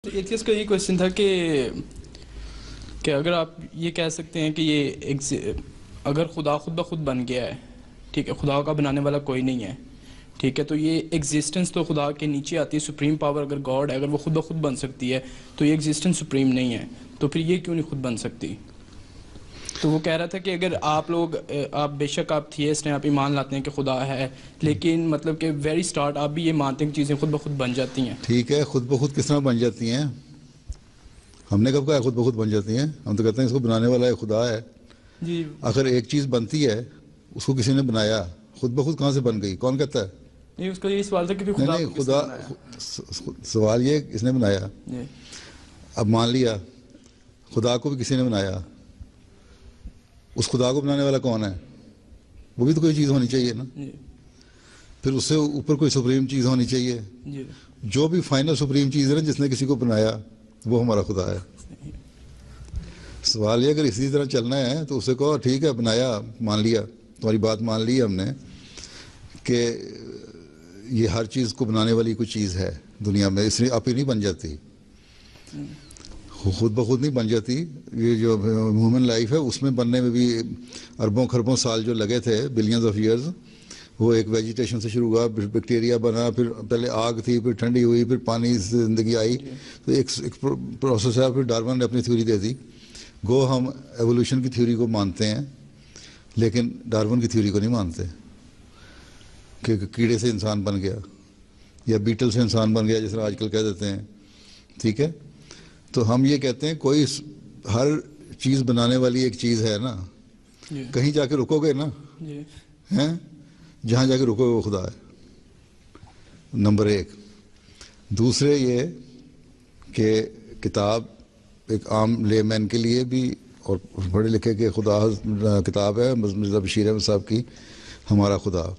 तो एथियस्ट का ये क्वेश्चन था कि अगर आप ये कह सकते हैं कि अगर खुदा खुद ब खुद बन गया है, ठीक है, खुदा का बनाने वाला कोई नहीं है, ठीक है, तो ये एग्जिस्टेंस तो खुदा के नीचे आती है। सुप्रीम पावर अगर गॉड है, अगर वो खुद ब खुद बन सकती है तो ये एग्जिस्टेंस सुप्रीम नहीं है, तो फिर ये क्यों नहीं खुद बन सकती? तो वो कह रहा था कि अगर आप लोग आप बेशक आप थियस्ट हैं, आप ईमान लाते हैं कि खुदा है, लेकिन मतलब कि वेरी स्टार्ट आप भी ये मानते हैं कि चीज़ें खुद ब खुद बन जाती हैं। ठीक है, खुद ब खुद किस तरह बन जाती हैं? हमने कब कहा खुद ब खुद बन जाती हैं? हम तो कहते हैं इसको बनाने वाला है खुदा है। जी अगर एक चीज़ बनती है उसको किसी ने बनाया, खुद ब खुद कहाँ से बन गई? कौन कहता है? नहीं, उसका यही सवाल था कि फिर नहीं खुदा नहीं, को किसने खुदा बनाया? सवाल ये किसने बनाया? जी अब मान लिया खुदा को भी किसी ने बनाया, उस खुदा को बनाने वाला कौन है? वो भी तो कोई चीज़ होनी चाहिए ना। जी फिर उससे ऊपर कोई सुप्रीम चीज़ होनी चाहिए। जी जो भी फाइनल सुप्रीम चीज़ है ना, जिसने किसी को बनाया, वो हमारा खुदा है। सवाल ये, अगर इसी तरह चलना है तो उसे कहो ठीक है बनाया, मान लिया, तुम्हारी बात मान ली हमने कि ये हर चीज़ को बनाने वाली कोई चीज़ है दुनिया में, इसलिए आप ही नहीं बन जाती, खुद ब खुद नहीं बन जाती। ये जो ह्यूमन लाइफ है उसमें बनने में भी अरबों खरबों साल जो लगे थे, बिलियंस ऑफ ईयर्स, वो एक वेजिटेशन से शुरू हुआ, फिर बैक्टीरिया बना, फिर पहले आग थी, फिर ठंडी हुई, फिर पानी से ज़िंदगी आई। तो एक प्रोसेस है। फिर डार्विन ने अपनी थ्योरी दे दी। गो हम एवोल्यूशन की थ्योरी को मानते हैं, लेकिन डार्विन की थ्योरी को नहीं मानते कि कीड़े से इंसान बन गया या बीटल से इंसान बन गया, जिस तरह आजकल कह देते हैं। ठीक है, तो हम ये कहते हैं कोई हर चीज़ बनाने वाली एक चीज़ है ना, जी कहीं जाके रुकोगे ना, जी हैं, जहाँ जाके रुकोगे वो खुदा है, नंबर एक। दूसरे ये कि किताब एक आम लेमैन के लिए भी और पढ़े लिखे के खुदा किताब है मिर्ज़ा बशीर अहमद साहब की, हमारा खुदा,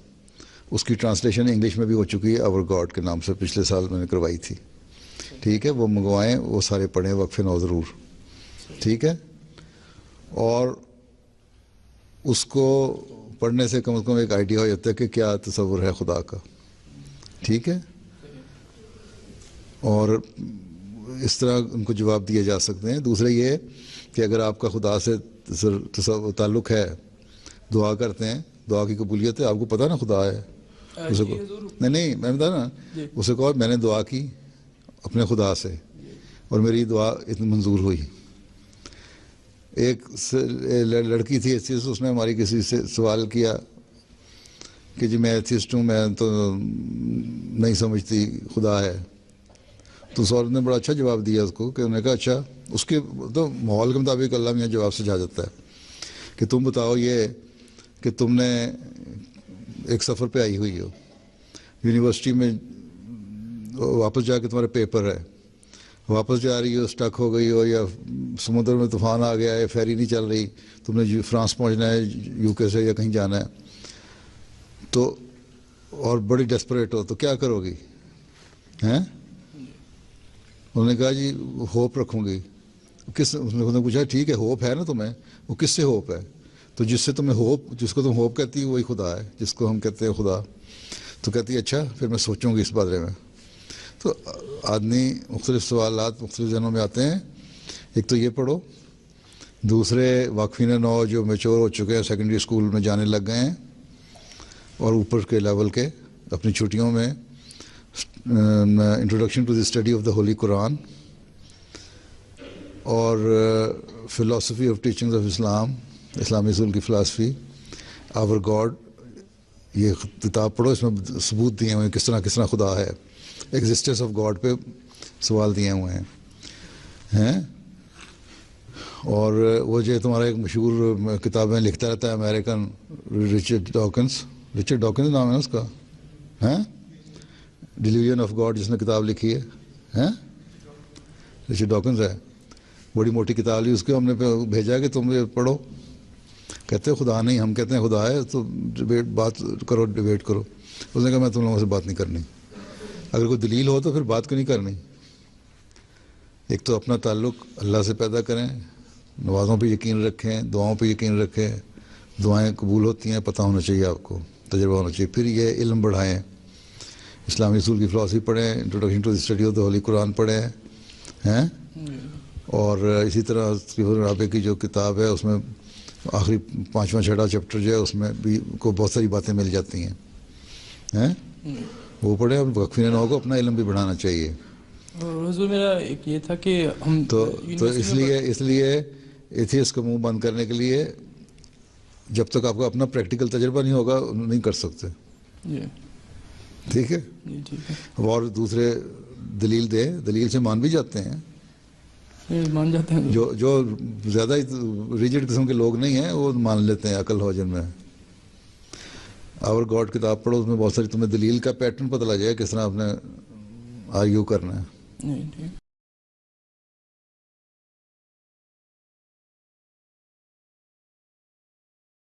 उसकी ट्रांसलेशन इंग्लिश में भी हो चुकी है, आवर गॉड के नाम से, पिछले साल मैंने करवाई थी। ठीक है, वो मंगवाएं, वो सारे पढ़ें वक्फ़े नौ ज़रूर। ठीक है, और उसको पढ़ने से कम एक आइडिया हो जाता है कि क्या तस्वुर है खुदा का। ठीक है, और इस तरह उनको जवाब दिए जा सकते हैं। दूसरा ये कि अगर आपका खुदा से ताल्लुक़ है, दुआ करते हैं, दुआ की कबूलियत है, आपको पता ना खुदा है, उसे को नहीं मैं बता ना, उसे कहो मैंने दुआ की अपने खुदा से और मेरी दुआ इतनी मंजूर हुई। एक लड़की थी एथियस्ट, उसने हमारी किसी से सवाल किया कि जी मैं एथियस्ट हूँ, मैं तो नहीं समझती खुदा है। तो उस औरत ने बड़ा अच्छा जवाब दिया उसको, कि उन्होंने कहा अच्छा, उसके तो माहौल के मुताबिक अल्लाह में जवाब सुझा जाता है कि तुम बताओ ये कि तुमने एक सफ़र पे आई हुई हो, यूनिवर्सिटी में वापस जाके तुम्हारे पेपर है, वापस जा रही हो, स्टक हो गई हो, या समुद्र में तूफ़ान आ गया है, फेरी नहीं चल रही, तुमने फ्रांस पहुंचना है यूके से या कहीं जाना है, तो और बड़ी डेस्परेट हो, तो क्या करोगी? हैं? उन्होंने कहा जी होप रखूँगी। उसने पूछा ठीक है होप है ना तुम्हें, वो किससे होप है? तो जिससे तुम्हें होप, जिसको तुम होप कहती हो वही खुदा है, जिसको हम कहते हैं खुदा। तो कहती है अच्छा फिर मैं सोचूंगी इस बारे में। तो आदमी मुख्तलिफ सवालात मुख्तलिफ जनों में आते हैं। एक तो ये पढ़ो, दूसरे वाकफीन नौ जो मैच्योर हो चुके हैं, सेकेंडरी स्कूल में जाने लग गए हैं और ऊपर के लेवल के, अपनी छुट्टियों में introduction to the study of the holy Quran और philosophy of teachings of Islam, इस्लामी उसूल की फ़िलासफ़ी, आवर गॉड, ये किताब पढ़ो, इसमें सबूत दिए हुए हैं किस तरह खुदा है, एग्जिस्टेंस ऑफ गॉड पे सवाल दिए हुए हैं। और वो जो तुम्हारा एक मशहूर किताबें लिखता रहता है अमेरिकन, रिचर्ड डॉकिंस नाम है उसका, हैं, डिलीजन ऑफ गॉड, जिसने किताब लिखी है, हैं, रिचर्ड डॉकिंस है, बड़ी मोटी किताब ली, उसको हमने भेजा कि तुम ये पढ़ो। कहते हैं खुदा नहीं, हम कहते हैं खुदा है, तो बात डिबेट करो। उसने कहा मैं तुम लोगों से बात नहीं करनी, अगर कोई दलील हो तो फिर बात क्यों नहीं करनी। एक तो अपना ताल्लुक़ अल्लाह से पैदा करें, नमाज़ों पे यकीन रखें, दुआओं पे यकीन रखें, दुआएं कबूल होती हैं, पता होना चाहिए आपको, तजुर्बा होना चाहिए। फिर ये इल्म बढ़ाएँ, इस्लामी उसूल की फ़िलासफ़ी पढ़ें, introduction to the study of the holy Quran पढ़ें, हैं। जी। और इसी तरह तकरीबन राबे की जो किताब है उसमें आखिरी 5वां 6वां चैप्टर जो है उसमें भी को बहुत सारी बातें मिल जाती हैं हैं। वो पढ़े। अब वक्फी नौ को अपना इल्म भी बढ़ाना चाहिए। और हुजूर मेरा एक ये था कि हम तो यूनिवर्सिटी में इसलिए एथियस्ट को मुंह बंद करने के लिए जब तक आपका अपना प्रैक्टिकल तजुर्बा नहीं होगा नहीं कर सकते। जी ठीक है। जी ठीक है। और दूसरे दलील दे, दलील से मान भी जाते हैं। ये मान जाते हैं जो जो ज़्यादा ही रिजिड किस्म के लोग नहीं हैं वो मान लेते हैं अकल हो जिनमें। आवर गॉड किताब पढ़ो, उसमें बहुत सारी तुम्हें दलील का पैटर्न पता लग जाएगा किस तरह आपने आर्ग्यू करना है। नहीं ठीक।